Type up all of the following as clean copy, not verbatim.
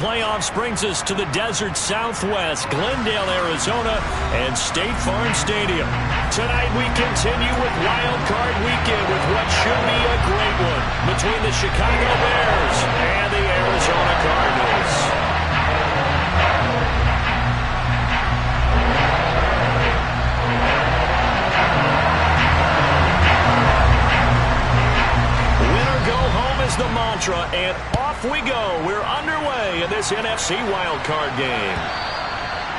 Playoffs brings us to the desert Southwest, Glendale, Arizona, and State Farm Stadium. Tonight we continue with Wild Card Weekend with what should be a great one between the Chicago Bears and the Arizona Cardinals. The mantra, and off we go. We're underway in this NFC wildcard game.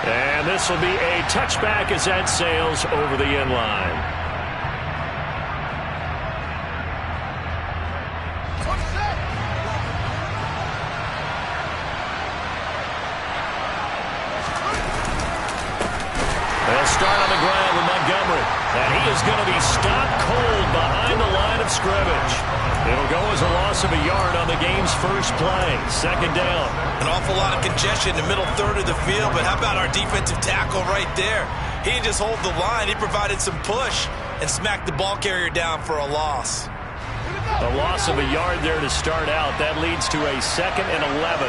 And this will be a touchback as that sails over the end line. They'll start on the ground with Montgomery. And he is going to be stopped cold behind the line of scrimmage. It'll go as a loss of a yard on the game's first play. Second down. An awful lot of congestion in the middle third of the field, but how about our defensive tackle right there? He didn't just hold the line. He provided some push and smacked the ball carrier down for a loss. A loss of a yard there to start out. That leads to a 2nd and 11.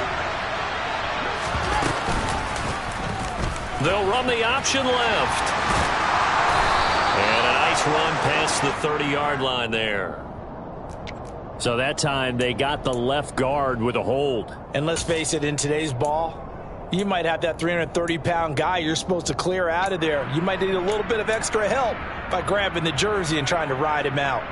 They'll run the option left. And a nice run past the 30-yard line there. So that time they got the left guard with a hold. And let's face it, in today's ball, you might have that 330-pound guy you're supposed to clear out of there. You might need a little bit of extra help by grabbing the jersey and trying to ride him out.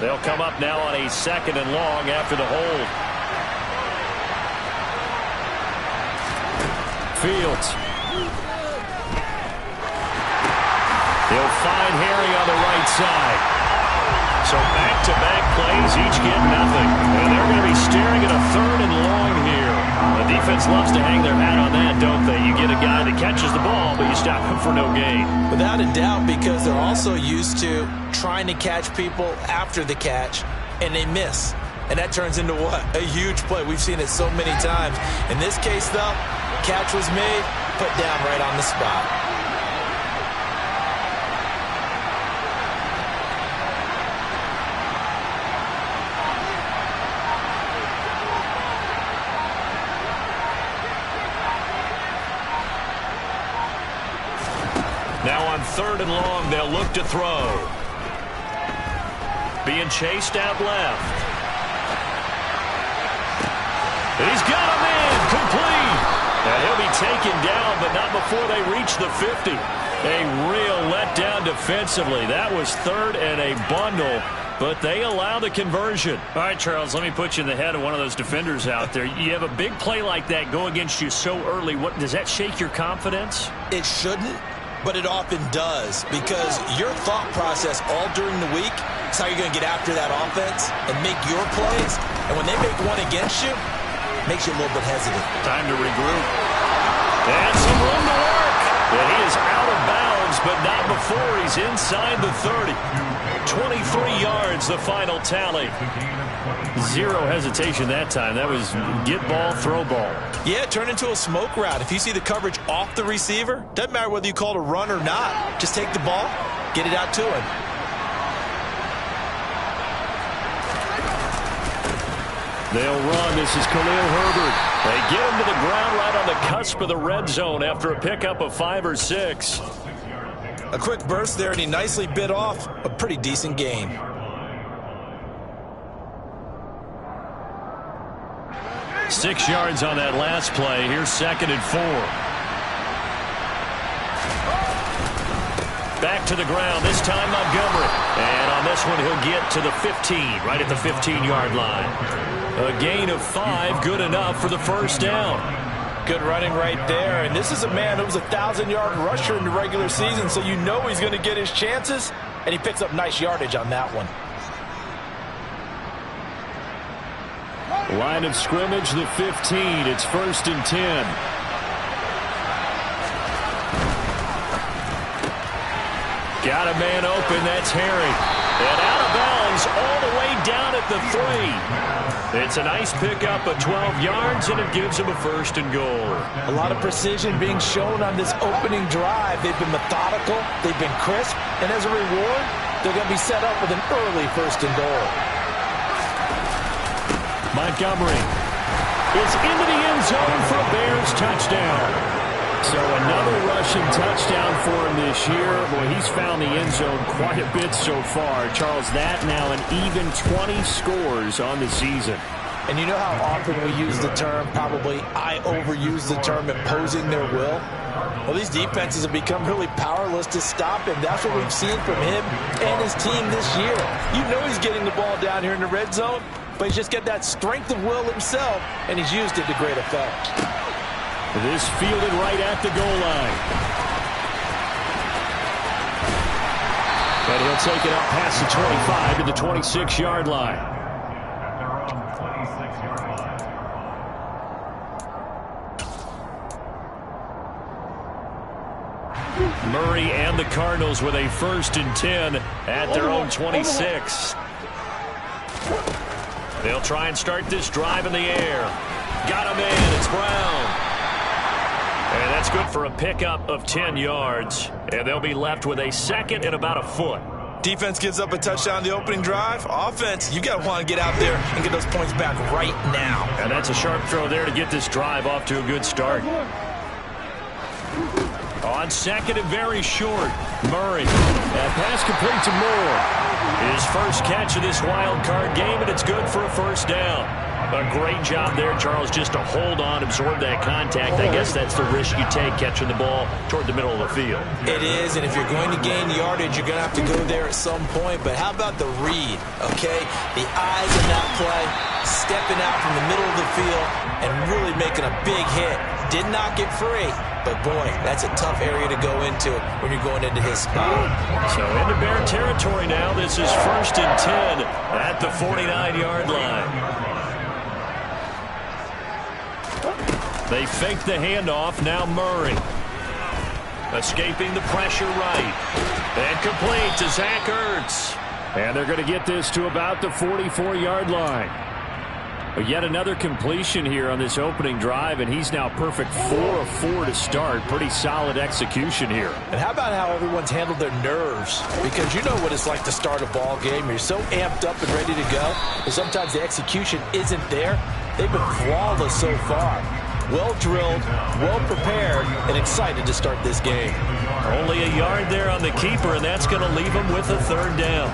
They'll come up now on a 2nd and long after the hold. Fields. He'll find Harry on the right side. So back-to-back plays, each get nothing. And they're going to be staring at a 3rd and long here. The defense loves to hang their hat on that, don't they? You get a guy that catches the ball, but you stop him for no gain. Without a doubt, because they're also used to trying to catch people after the catch, and they miss. And that turns into what? A huge play. We've seen it so many times. In this case, though, catch was made, put down right on the spot. Now on 3rd and long, they'll look to throw. Being chased out left. He's got him in, complete. And he'll be taken down, but not before they reach the 50. A real letdown defensively. That was 3rd and a bundle, but they allow the conversion. All right, Charles, let me put you in the head of one of those defenders out there. You have a big play like that go against you so early. What does that shake your confidence? It shouldn't, but it often does, because your thought process all during the week is how you're going to get after that offense and make your plays. And when they make one against you, makes you a little bit hesitant. Time to regroup. And some room to work. And he is out of bounds, but not before he's inside the 30. 23 yards, the final tally. Zero hesitation that time. That was get ball, throw ball. Yeah, turn into a smoke route. If you see the coverage off the receiver, doesn't matter whether you call it a run or not. Just take the ball, get it out to him. They'll run. This is Khalil Herbert. They get him to the ground right on the cusp of the red zone after a pickup of 5 or 6. A quick burst there, and he nicely bit off a pretty decent gain. Six yards on that last play. Here's 2nd and 4. Back to the ground, this time Montgomery. And on this one, he'll get to the 15, right at the 15-yard line. A gain of 5, good enough for the first down. Good running right there. And this is a man who was a 1,000-yard rusher in the regular season, so you know he's going to get his chances. And he picks up nice yardage on that one. Line of scrimmage, the 15. It's 1st and 10. Got a man open. That's Harry. And out of bounds all the way down at the 3. It's a nice pickup of 12 yards, and it gives him a 1st and goal. A lot of precision being shown on this opening drive. They've been methodical, they've been crisp, and as a reward, they're going to be set up with an early 1st and goal. Montgomery is into the end zone for a Bears touchdown. So another rushing touchdown for him this year. Boy, he's found the end zone quite a bit so far. Charles, that now an even 20 scores on the season. And you know how often we use the term, probably I overuse the term, imposing their will? Well, these defenses have become really powerless to stop him. That's what we've seen from him and his team this year. You know he's getting the ball down here in the red zone, but he's just got that strength of will himself, and he's used it to great effect. This fielded right at the goal line. And he'll take it up past the 25 to the 26-yard line. Murray and the Cardinals with a 1st and 10 at their own 26. They'll try and start this drive in the air. Got him in. It's Brown. And that's good for a pickup of 10 yards. And they'll be left with a 2nd and about a foot. Defense gives up a touchdown the opening drive. Offense, you got to want to get out there and get those points back right now. And that's a sharp throw there to get this drive off to a good start. On 2nd and very short, Murray. That pass complete to Moore. His first catch of this wild card game, and it's good for a 1st down. A great job there, Charles, just to hold on, absorb that contact. I guess that's the risk you take catching the ball toward the middle of the field. It is, and if you're going to gain yardage, you're going to have to go there at some point. But how about the read, okay? The eyes in that play, stepping out from the middle of the field and really making a big hit. Did not get free, but boy, that's a tough area to go into when you're going into his spot. So into Bear territory now. This is 1st and 10 at the 49-yard line. They fake the handoff. Now Murray. Escaping the pressure right. And complete to Zach Ertz. And they're going to get this to about the 44-yard line. But yet another completion here on this opening drive, and he's now perfect 4 of 4 to start. Pretty solid execution here. And how about how everyone's handled their nerves? Because you know what it's like to start a ball game. You're so amped up and ready to go, but sometimes the execution isn't there. They've been flawless so far. Well drilled, well prepared, and excited to start this game. Only a yard there on the keeper, and that's going to leave him with a 3rd down.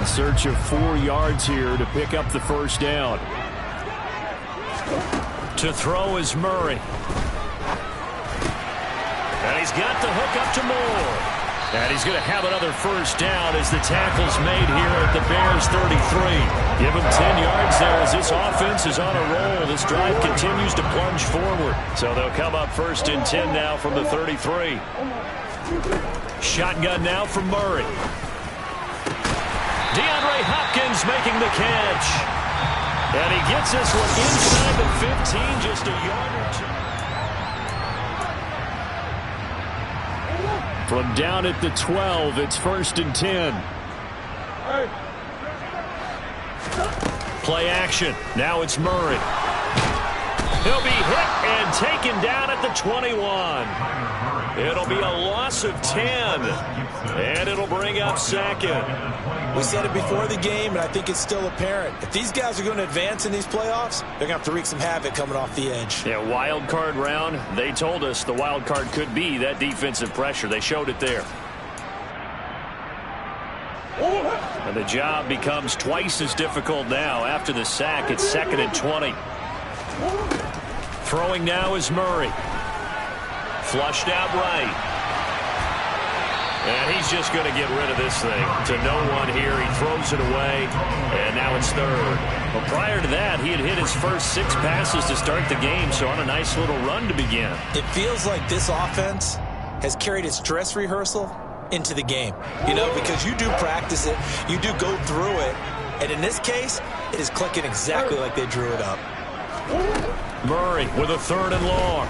In search of 4 yards here to pick up the 1st down. To throw is Murray. And he's got the hook up to Moore. And he's going to have another 1st down as the tackle's made here at the Bears 33. Give him 10 yards there as this offense is on a roll. This drive continues to plunge forward. So they'll come up 1st and 10 now from the 33. Shotgun now from Murray. DeAndre Hopkins making the catch. And he gets this one inside the 15, just a yard or 2. From down at the 12, it's 1st and 10. Play action. Now it's Murray. He'll be hit and taken down at the 21. It'll be a loss of 10. And it'll bring up 2nd. We said it before the game, and I think it's still apparent. If these guys are going to advance in these playoffs, they're going to have to wreak some havoc coming off the edge. Yeah, wild card round. They told us the wild card could be that defensive pressure. They showed it there. And the job becomes twice as difficult now. After the sack, it's 2nd and 20. Throwing now is Murray. Flushed out right. And he's just going to get rid of this thing to no one here. He throws it away, and now it's 3rd. Well, prior to that, he had hit his first 6 passes to start the game, so on a nice little run to begin. It feels like this offense has carried its dress rehearsal into the game. You know, because you do practice it, you do go through it, and in this case, it is clicking exactly like they drew it up. Murray with a 3rd and long.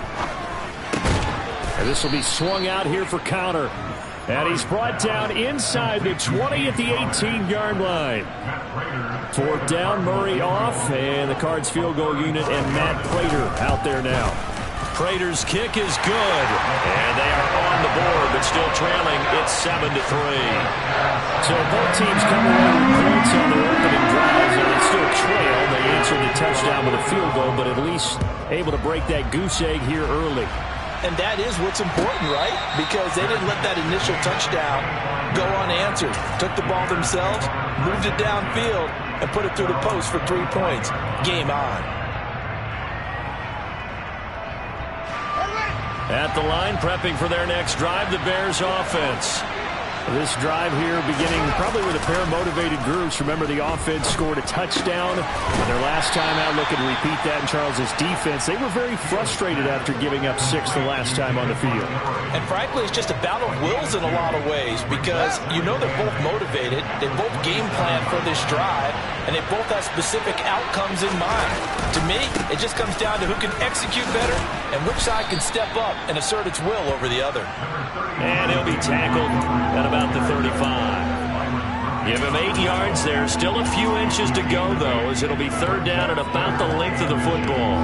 And this will be swung out here for counter. And he's brought down inside the 20 at the 18-yard line. Fourth down, Murray off, and the Cards field goal unit and Matt Prater out there now. Prater's kick is good, and they are on the board, but still trailing. It's 7-3. So both teams come away with points on their opening drives, and they still trail. They answered the touchdown with a field goal, but at least able to break that goose egg here early. And that is what's important, right? Because they didn't let that initial touchdown go unanswered. Took the ball themselves, moved it downfield, and put it through the post for 3 points. Game on. At the line, prepping for their next drive, the Bears offense. This drive here beginning probably with a pair of motivated groups. Remember, the offense scored a touchdown. And their last time out, looking to repeat that in Charles's defense. They were very frustrated after giving up 6 the last time on the field. And frankly, it's just a battle of wills in a lot of ways because you know they're both motivated. They both game plan for this drive, and they both have specific outcomes in mind. To me, it just comes down to who can execute better and which side can step up and assert its will over the other. And he'll be tackled at about the 35. Give him 8 yards there. Still a few inches to go, though, as it'll be third down at about the length of the football.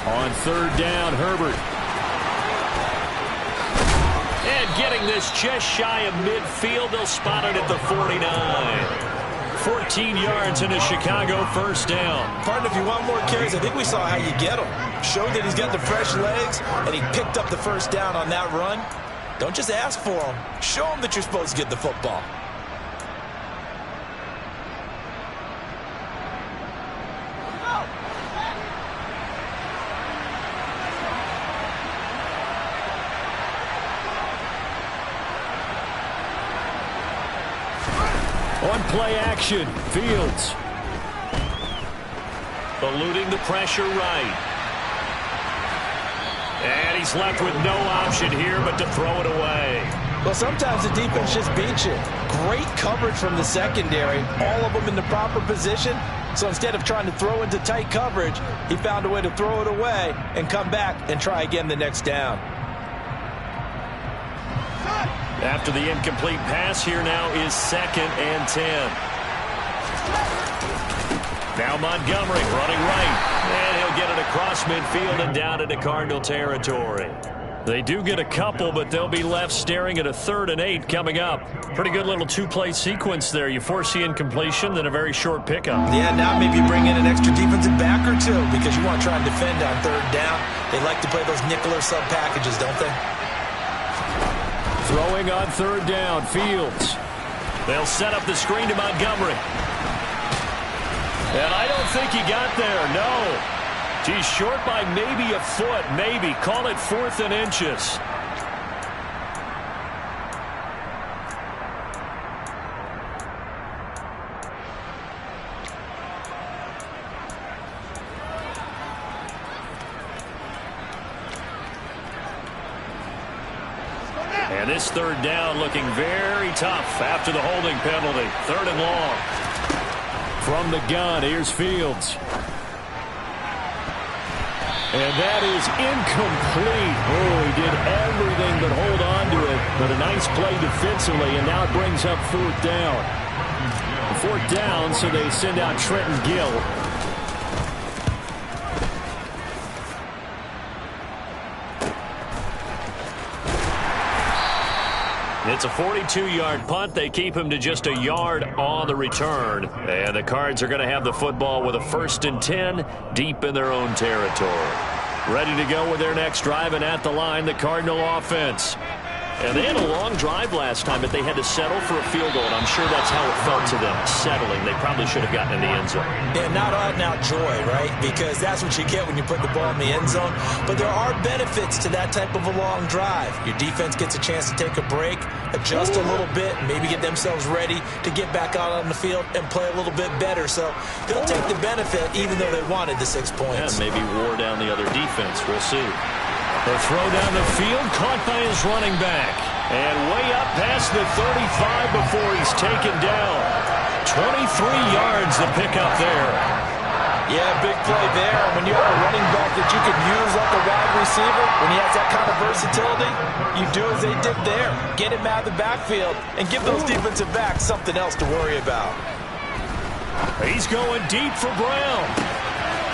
On third down, Herbert. And getting this just shy of midfield, they'll spot it at the 49. 14 yards in a Chicago first down. Partner, if you want more carries, I think we saw how you get them. Showed that he's got the fresh legs, and he picked up the first down on that run. Don't just ask for them. Show them that you're supposed to get the football. On play action, Fields. Eluding the pressure right. And he's left with no option here but to throw it away. Well, sometimes the defense just beats you. Great coverage from the secondary, all of them in the proper position. So instead of trying to throw into tight coverage, he found a way to throw it away and come back and try again the next down. After the incomplete pass, here now is 2nd and 10. Now Montgomery running right. And he'll get it across midfield and down into Cardinal territory. They do get a couple, but they'll be left staring at a 3rd and 8 coming up. Pretty good little 2-play sequence there. You force the incompletion, then a very short pickup. Yeah, now maybe bring in an extra defensive back or two because you want to try and defend on 3rd down. They like to play those nickel or sub packages, don't they? Throwing on 3rd down, Fields. They'll set up the screen to Montgomery. And I don't think he got there, no. He's short by maybe a foot, maybe. Call it 4th and inches. And this 3rd down looking very tough after the holding penalty. 3rd and long. From the gun, here's Fields. And that is incomplete. Oh, he did everything but hold on to it. But a nice play defensively, and now it brings up 4th down. 4th down, so they send out Trenton Gill. It's a 42-yard punt. They keep him to just a yard on the return. And the Cards are going to have the football with a 1st and 10 deep in their own territory. Ready to go with their next drive, and at the line, the Cardinal offense. And they had a long drive last time, but they had to settle for a field goal, and I'm sure that's how it felt to them, settling. They probably should have gotten in the end zone. Yeah, not out-and-out joy, right? Because that's what you get when you put the ball in the end zone. But there are benefits to that type of a long drive. Your defense gets a chance to take a break, adjust a little bit, maybe get themselves ready to get back out on the field and play a little bit better. So they'll take the benefit even though they wanted the 6 points. Yeah, maybe wore down the other defense. We'll see. The throw down the field, caught by his running back. And way up past the 35 before he's taken down. 23 yards to pick up there. Yeah, big play there. When you have a running back that you can use like a wide receiver, when he has that kind of versatility, you do as they did there. Get him out of the backfield and give those defensive backs something else to worry about. He's going deep for Brown.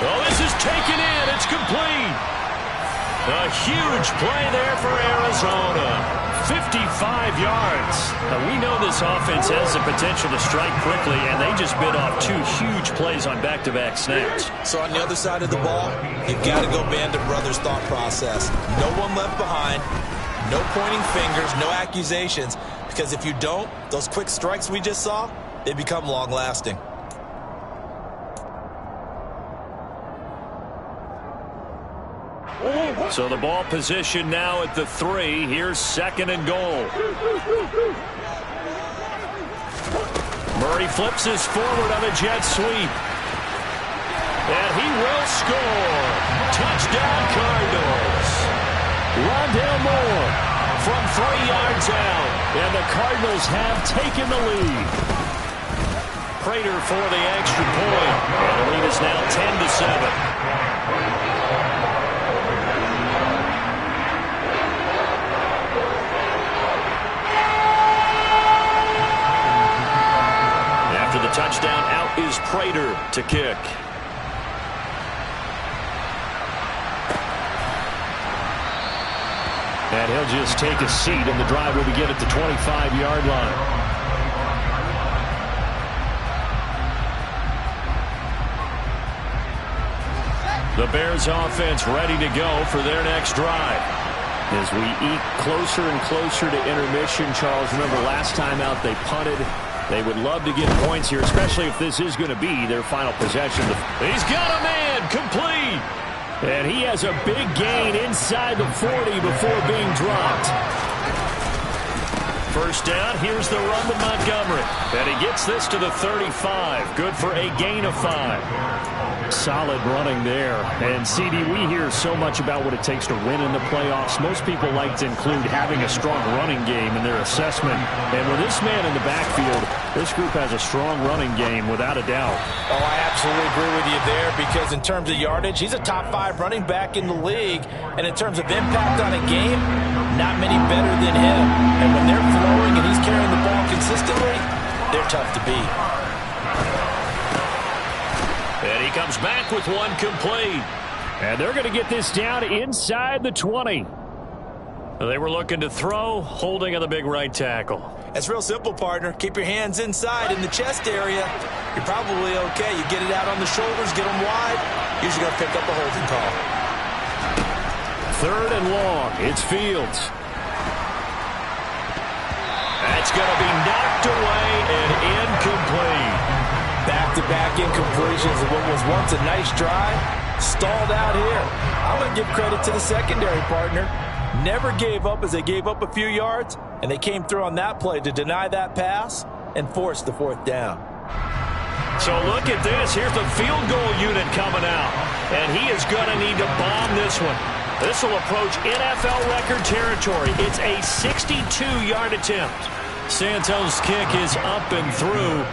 Oh, this is taken in. It's complete. A huge play there for Arizona. 55 yards. Now, we know this offense has the potential to strike quickly, and they just bit off 2 huge plays on back-to-back snaps. So on the other side of the ball, you've got to go Band of Brothers thought process. No one left behind, no pointing fingers, no accusations, because if you don't, those quick strikes we just saw, they become long-lasting. So the ball position now at the 3. Here's 2nd and goal. Murray flips his forward on a jet sweep. And he will score. Touchdown Cardinals. Rondale Moore from 3 yards out. And the Cardinals have taken the lead. Prater for the extra point. And the lead is now 10-7. Touchdown, out is Prater to kick. And he'll just take a seat, and the drive will begin at the 25-yard line. The Bears offense ready to go for their next drive. As we eat closer and closer to intermission, Charles, remember last time out they punted. They would love to get points here, especially if this is going to be their final possession. He's got a man, complete. And he has a big gain inside the 40 before being dropped. First down, here's the run to Montgomery. And he gets this to the 35. Good for a gain of 5. Solid running there. And, CD, we hear so much about what it takes to win in the playoffs. Most people like to include having a strong running game in their assessment. And with this man in the backfield, this group has a strong running game without a doubt. Oh, I absolutely agree with you there, because in terms of yardage, he's a top 5 running back in the league. And in terms of impact on a game, not many better than him. And when they're flowing and he's carrying the ball consistently, they're tough to beat. And he comes back with one complete. And they're going to get this down inside the 20. They were looking to throw, holding on the big right tackle. It's real simple, partner. Keep your hands inside in the chest area. You're probably okay. You get it out on the shoulders, get them wide. Usually going to pick up a holding call. 3rd and long. It's Fields. That's going to be knocked away and incomplete. Back-to-back incompletions of what was once a nice drive. Stalled out here. I'm going to give credit to the secondary, partner. Never gave up as they gave up a few yards, and they came through on that play to deny that pass and force the 4th down. So look at this. Here's the field goal unit coming out, and he is going to need to bomb this one. This will approach NFL record territory. It's a 62-yard attempt. Santos' kick is up and through.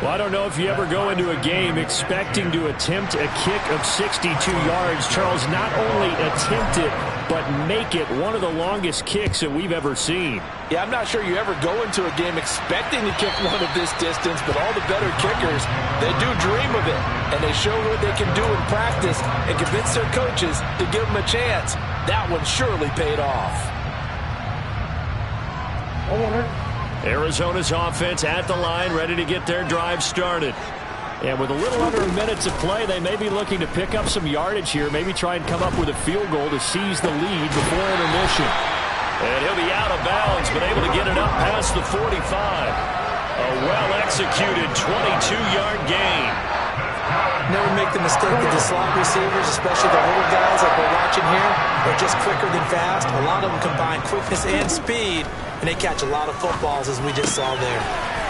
Well, I don't know if you ever go into a game expecting to attempt a kick of 62 yards. Charles, not only attempt it, but make it one of the longest kicks that we've ever seen. Yeah, I'm not sure you ever go into a game expecting to kick one of this distance, but all the better kickers, they do dream of it, and they show what they can do in practice and convince their coaches to give them a chance. That one surely paid off. Arizona's offense at the line, ready to get their drive started. And with a little under a minute to play, they may be looking to pick up some yardage here, maybe try and come up with a field goal to seize the lead before intermission. And he'll be out of bounds, but able to get it up past the 45. A well-executed 22-yard gain. Never make the mistake that the slot receivers, especially the little guys like we're watching here, are just quicker than fast. A lot of them combine quickness and speed, and they catch a lot of footballs, as we just saw there.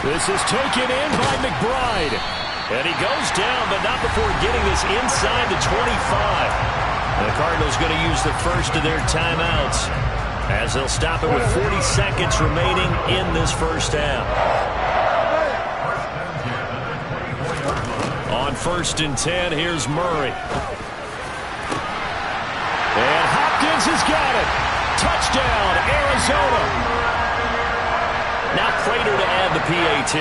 This is taken in by McBride. And he goes down, but not before getting this inside the 25. The Cardinals going to use the first of their timeouts. as they'll stop it with 40 seconds remaining in this first half. On 1st and 10, here's Murray. And Hopkins has got it. Touchdown, Arizona. Now Prater to add the PAT.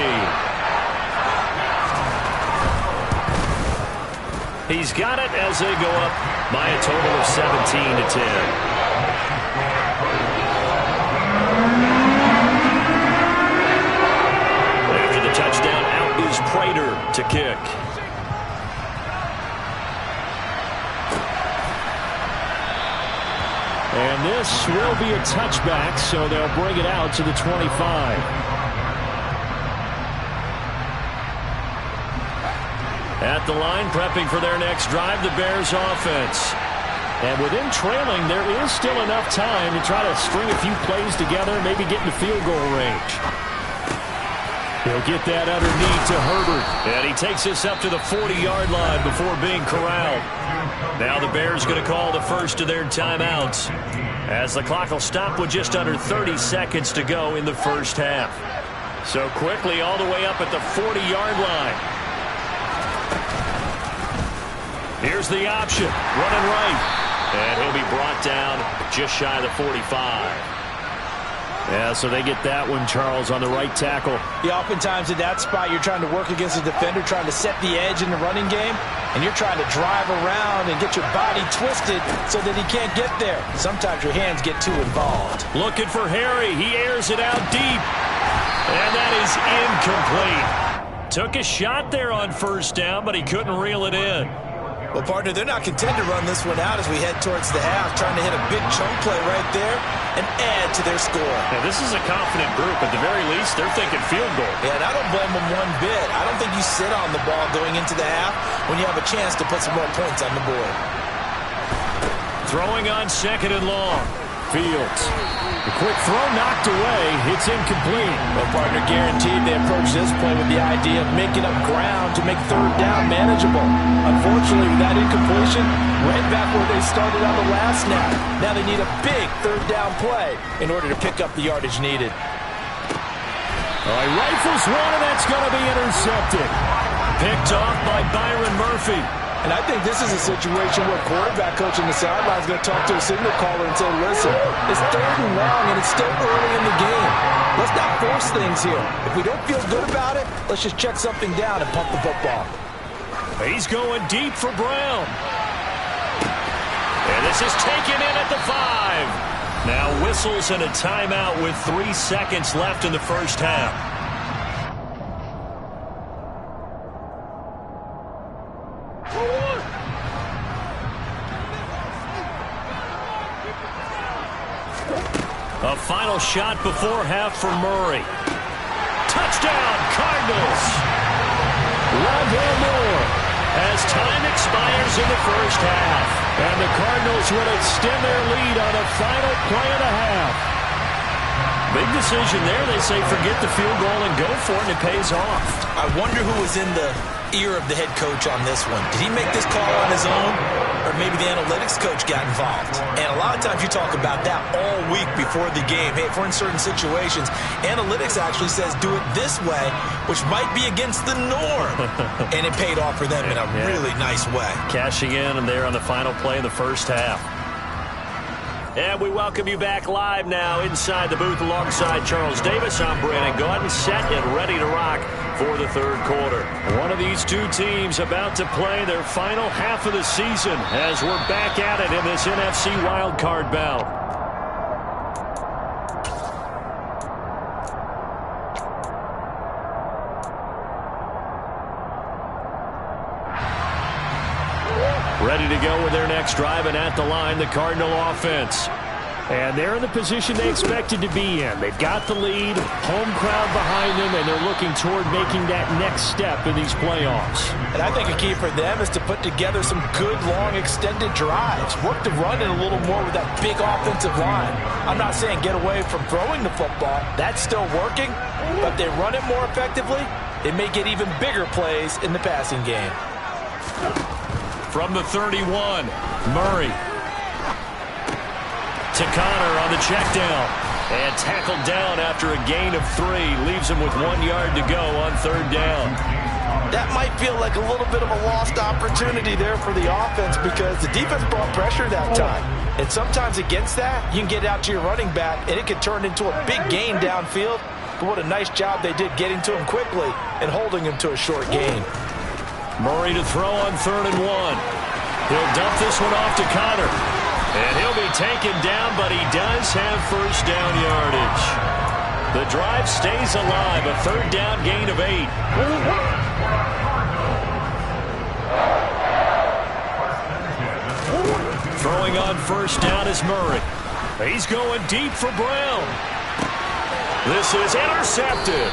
He's got it as they go up by a total of 17-10. After the touchdown, out is Prater to kick. And this will be a touchback, so they'll bring it out to the 25. At the line, prepping for their next drive, the Bears offense. And with them trailing, there is still enough time to try to string a few plays together, maybe get into field goal range. He'll get that underneath to Herbert. And he takes this up to the 40-yard line before being corralled. Now the Bears going to call the first of their timeouts, as the clock will stop with just under 30 seconds to go in the first half. So quickly all the way up at the 40-yard line. Here's the option, running right. And he'll be brought down just shy of the 45. Yeah, so they get that one, Charles, on the right tackle. Yeah, oftentimes in that spot, you're trying to work against a defender, trying to set the edge in the running game, and you're trying to drive around and get your body twisted so that he can't get there. Sometimes your hands get too involved. Looking for Harry. He airs it out deep. And that is incomplete. Took a shot there on first down, but he couldn't reel it in. Well, partner, they're not content to run this one out as we head towards the half, trying to hit a big chunk play right there and add to their score. Now, this is a confident group. At the very least, they're thinking field goal. Yeah, and I don't blame them one bit. I don't think you sit on the ball going into the half when you have a chance to put some more points on the board. Throwing on 2nd and long. Fields. The quick throw knocked away. It's incomplete. Well, partner, guaranteed they approach this play with the idea of making up ground to make 3rd down manageable. Unfortunately, with that incompletion, right back where they started on the last snap. Now they need a big 3rd down play in order to pick up the yardage needed. All right, rifles one, and that's going to be intercepted. Picked off by Byron Murphy. And I think this is a situation where quarterback coach on the sideline is going to talk to a signal caller and say, listen, it's 3rd and long, and it's still early in the game. Let's not force things here. If we don't feel good about it, let's just check something down and pump the football. He's going deep for Brown. And this is taken in at the 5. Now whistles and a timeout with 3 seconds left in the first half. A final shot before half for Murray. Touchdown, Cardinals! Rondale Moore as time expires in the first half. And the Cardinals will extend their lead on a final play and a half. Big decision there. They say forget the field goal and go for it, and it pays off. I wonder who was in the ear of the head coach on this one. Did he make this call on his own? Or maybe the analytics coach got involved. And a lot of times you talk about that all week before the game. Hey, if we're in certain situations, analytics actually says do it this way, which might be against the norm. And it paid off for them in a really nice way. Cashing in, and they're on the final play of the first half. And we welcome you back live now inside the booth alongside Charles Davis. I'm Brandon Gaudin, set and ready to rock for the 3rd quarter. One of these two teams about to play their final half of the season as we're back at it in this NFC wildcard bout. Ready to go with their next drive, and at the line, the Cardinal offense. And they're in the position they expected to be in. They've got the lead, home crowd behind them, and they're looking toward making that next step in these playoffs. And I think a key for them is to put together some good, long, extended drives. Work the run in a little more with that big offensive line. I'm not saying get away from throwing the football. That's still working. But if they run it more effectively, they may get even bigger plays in the passing game. From the 31, Murray. to Connor on the check down. And tackled down after a gain of 3. Leaves him with 1 yard to go on 3rd down. That might feel like a little bit of a lost opportunity there for the offense because the defense brought pressure that time. And sometimes against that, you can get out to your running back, and it can turn into a big gain downfield. But what a nice job they did getting to him quickly and holding him to a short gain. Murray to throw on 3rd and 1. He'll dump this one off to Connor. And he'll be taken down, but he does have 1st down yardage. The drive stays alive, a 3rd down gain of 8. Throwing on 1st down is Murray. He's going deep for Brown. This is intercepted.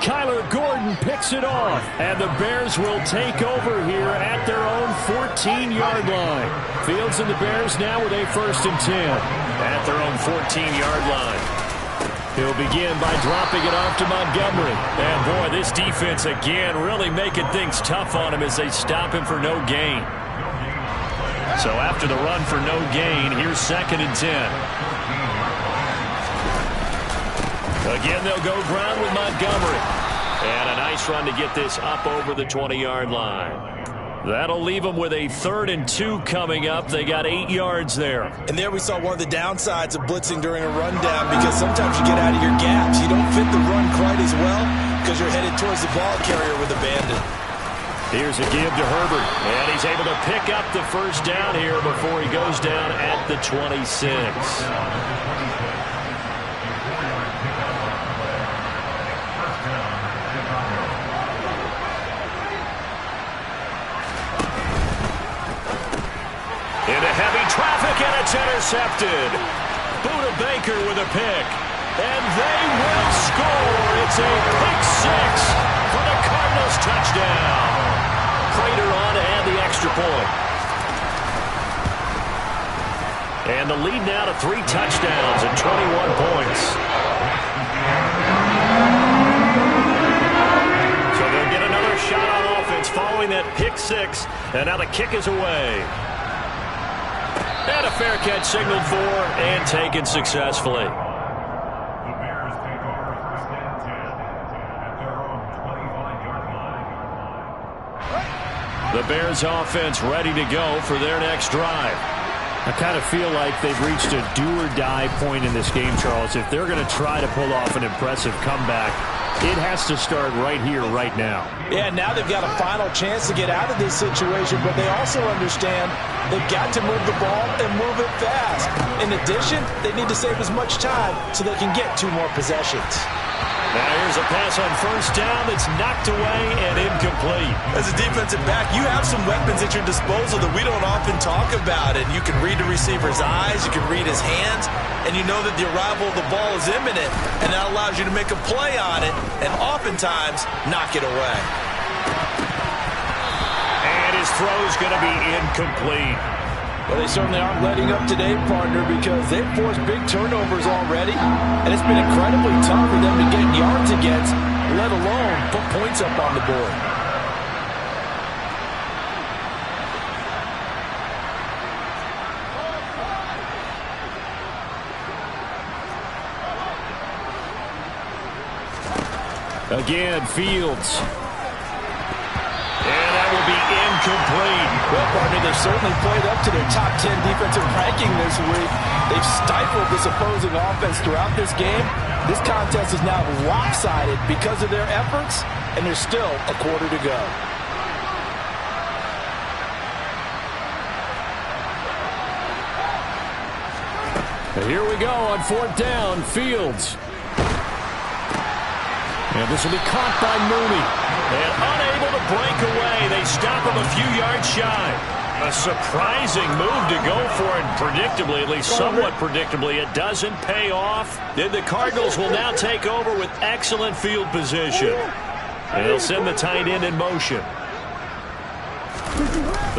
Kyler Gordon picks it off, and the Bears will take over here at their own 14-yard line. Fields and the Bears now with a 1st and 10 at their own 14-yard line. He'll begin by dropping it off to Montgomery. And boy, this defense again really making things tough on him as they stop him for no gain. So after the run for no gain, here's 2nd and 10. Again, they'll go ground with Montgomery. And a nice run to get this up over the 20-yard line. That'll leave them with a 3rd and 2 coming up. They got 8 yards there. And there we saw one of the downsides of blitzing during a rundown because sometimes you get out of your gaps. You don't fit the run quite as well because you're headed towards the ball carrier with abandon. Here's a give to Herbert. And he's able to pick up the 1st down here before he goes down at the 26. Into heavy traffic, and it's intercepted. Buda Baker with a pick. And they will score. It's a pick 6 for the Cardinals touchdown. Prater on to add the extra point. And the lead now to 3 touchdowns and 21 points. So they'll get another shot on offense following that pick 6. And now the kick is away. And a fair catch signaled for and taken successfully. The Bears offense ready to go for their next drive. I kind of feel like they've reached a do-or-die point in this game, Charles. If they're going to try to pull off an impressive comeback, it has to start right here, right now. Yeah, now they've got a final chance to get out of this situation, but they also understand they've got to move the ball and move it fast. In addition, they need to save as much time so they can get 2 more possessions. Now here's a pass on 1st down that's knocked away and incomplete. As a defensive back, you have some weapons at your disposal that we don't often talk about. And you can read the receiver's eyes, you can read his hands, and you know that the arrival of the ball is imminent. And that allows you to make a play on it and oftentimes knock it away. And his throw's going to be incomplete. Well, they certainly aren't letting up today, partner, because they've forced big turnovers already, and it's been incredibly tough for them to get yards against, let alone put points up on the board. Again, Fields. And that will be incomplete. Well, partner, they've certainly played up to their top 10 defensive ranking this week. They've stifled this opposing offense throughout this game. This contest is now lopsided because of their efforts, and there's still a quarter to go. And here we go on 4th down, Fields. And this will be caught by Mooney. And unable to break away. They stop him a few yards shy. A surprising move to go for it. Predictably, at least somewhat predictably, it doesn't pay off. Then the Cardinals will now take over with excellent field position. And they'll send the tight end in motion.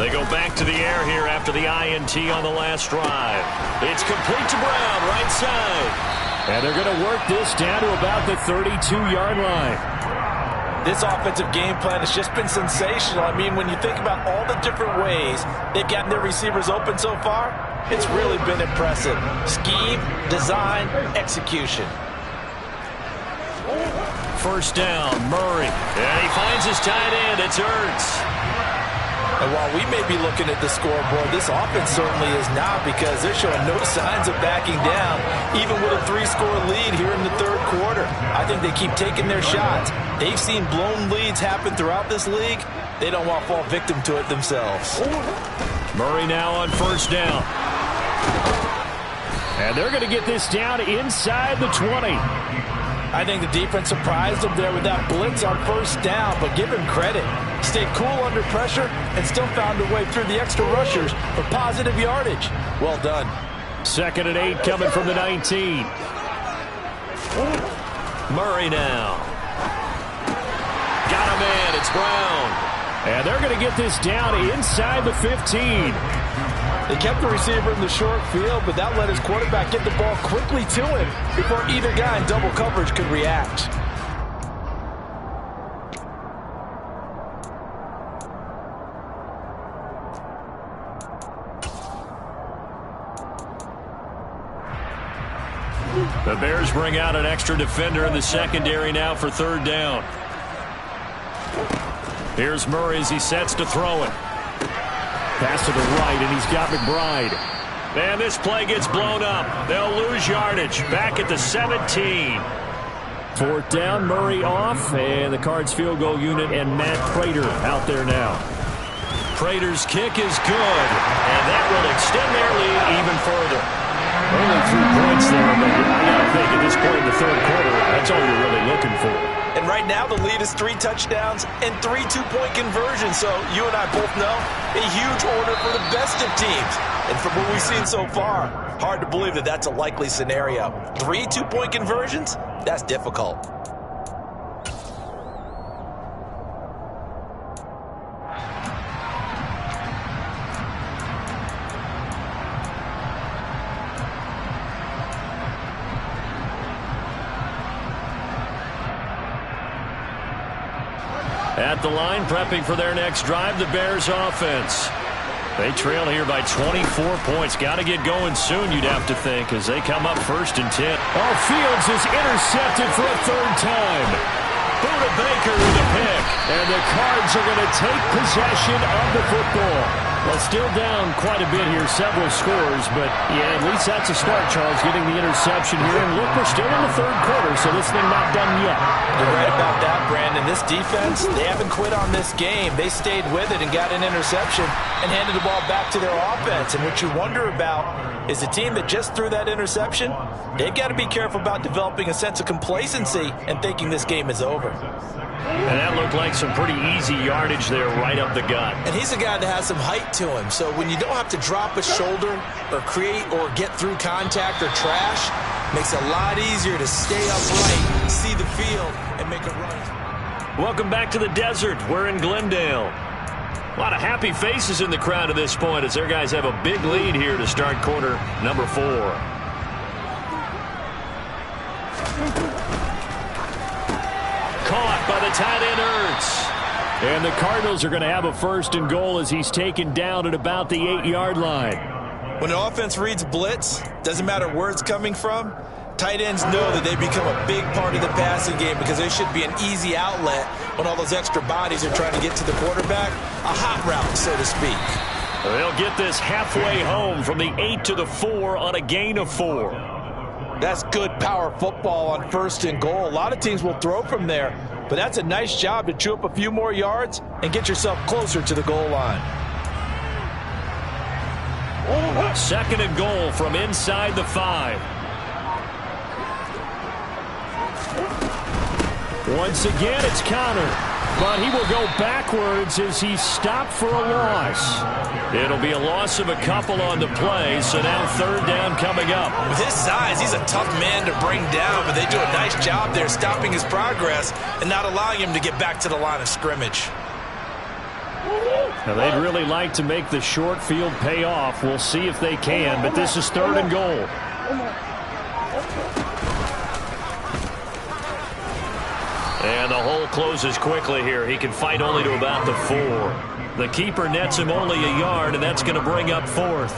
They go back to the air here after the INT on the last drive. It's complete to Brown, right side. And they're going to work this down to about the 32-yard line. This offensive game plan has just been sensational. I mean, when you think about all the different ways they've gotten their receivers open so far, It's really been impressive. Scheme, design, execution. First down, Murray. And he finds his tight end. It's Ertz. And while we may be looking at the scoreboard, this offense certainly is not, because they're showing no signs of backing down, even with a 3-score lead here in the third quarter. I think they keep taking their shots. They've seen blown leads happen throughout this league. They don't want to fall victim to it themselves. Murray now on first down. And they're going to get this down inside the 20. I think the defense surprised him there with that blitz on first down, but give him credit. Stayed cool under pressure and still found a way through the extra rushers for positive yardage. Well done. 2nd and 8 coming from the 19. Murray now. Got a man. It's Brown. And they're going to get this down inside the 15. They kept the receiver in the short field, but that let his quarterback get the ball quickly to him before either guy in double coverage could react. The Bears bring out an extra defender in the secondary now for third down. Here's Murray as he sets to throw it. Pass to the right, and he's got McBride. And this play gets blown up. They'll lose yardage. Back at the 17. 4th down, Murray off, and the Cards field goal unit and Matt Prater out there now. Prater's kick is good, and that will extend their lead even further. Only 3 points there, but I got to think at this point in the third quarter, that's all you're really looking for. And right now the lead is 3 touchdowns and 3 two-point conversions. So you and I both know a huge order for the best of teams. And from what we've seen so far, hard to believe that that's a likely scenario. 3 two-point conversions? That's difficult. At the line, prepping for their next drive, the Bears offense. They trail here by 24 points. Got to get going soon, you'd have to think, as they come up 1st and 10. Oh, Fields is intercepted for a 3rd time. Buda Baker with a pick. And the Cards are going to take possession of the football. Well, still down quite a bit here, several scores, but yeah, at least that's a start, Charles, getting the interception here. And look, we're still in the third quarter, so this thing not done yet. You're right about that, Brandon. This defense, they haven't quit on this game. They stayed with it and got an interception and handed the ball back to their offense. And what you wonder about is the team that just threw that interception, they've got to be careful about developing a sense of complacency and thinking this game is over. And that looked like some pretty easy yardage there right up the gut. And he's a guy that has some height to him. So when you don't have to drop a shoulder or create or get through contact or trash, makes it a lot easier to stay upright, see the field, and make a run. Welcome back to the desert. We're in Glendale. A lot of happy faces in the crowd at this point as their guys have a big lead here to start quarter number 4. Caught by the tight end Ertz. And the Cardinals are going to have a 1st and goal as he's taken down at about the 8-yard line. When an offense reads blitz, doesn't matter where it's coming from, tight ends know that they become a big part of the passing game because there should be an easy outlet when all those extra bodies are trying to get to the quarterback. A hot route, so to speak. They'll get this halfway home from the 8 to the 4 on a gain of 4. That's good power football on 1st and goal. A lot of teams will throw from there, but that's a nice job to chew up a few more yards and get yourself closer to the goal line. 2nd and goal from inside the 5. Once again, it's Connor, but he will go backwards as he's stopped for a loss. It'll be a loss of a couple on the play, so now 3rd down coming up. With his size, he's a tough man to bring down, but they do a nice job there stopping his progress and not allowing him to get back to the line of scrimmage. Now, they'd really like to make the short field pay off. We'll see if they can, but this is 3rd and goal. And the hole closes quickly here. He can fight only to about the 4. The keeper nets him only a yard, and that's going to bring up 4th.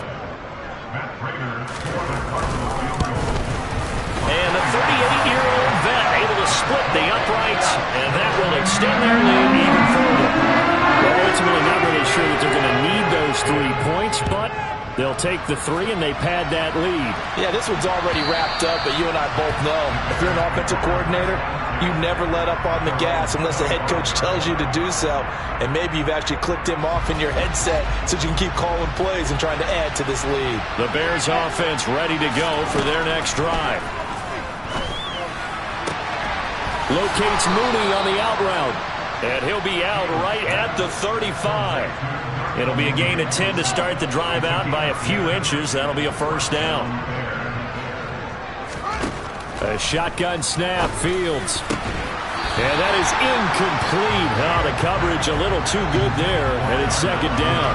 And the 38-year-old vet able to split the uprights, and that will extend their lead even further. They're ultimately not really sure that they're going to need those 3 points, but they'll take the 3 and they pad that lead. Yeah, this one's already wrapped up, but you and I both know if you're an offensive coordinator, you never let up on the gas unless the head coach tells you to do so. And maybe you've actually clicked him off in your headset so you can keep calling plays and trying to add to this lead. The Bears offense ready to go for their next drive. Locates Mooney on the out route. And he'll be out right at the 35. It'll be a gain of 10 to start the drive out, and by a few inches, that'll be a first down. A shotgun snap, Fields. And that is incomplete. Oh, the coverage a little too good there, and it's second down.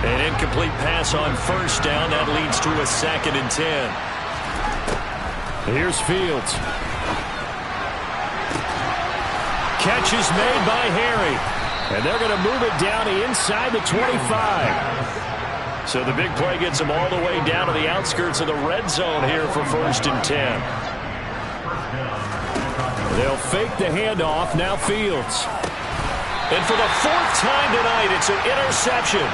An incomplete pass on first down. That leads to a 2nd and 10. Here's Fields. Catch is made by Harry. And they're going to move it down inside the 25. So the big play gets them all the way down to the outskirts of the red zone here for 1st and 10. They'll fake the handoff. Now Fields. And for the 4th time tonight, it's an interception.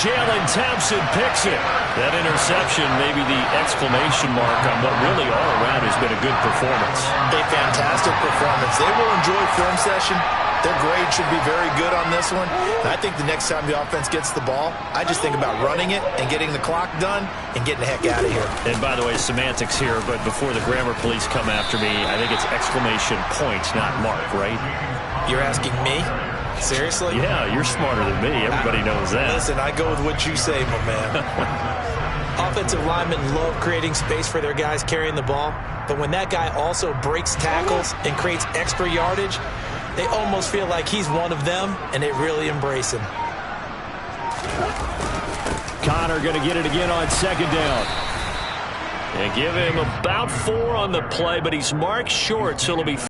Jalen Thompson picks it. That interception, maybe the exclamation mark on what really all around has been a good performance. A fantastic performance. They will enjoy film session. Their grade should be very good on this one. And I think the next time the offense gets the ball, I just think about running it and getting the clock done and getting the heck out of here. And by the way, semantics here, but before the grammar police come after me, I think it's exclamation point, not mark, right? You're asking me? Seriously? Yeah, you're smarter than me. Everybody knows that. Listen, I go with what you say, my man. Offensive linemen love creating space for their guys carrying the ball, but when that guy also breaks tackles and creates extra yardage, they almost feel like he's one of them, and they really embrace him. Connor going to get it again on 2nd down. And give him about 4 on the play, but he's marked short, so it'll be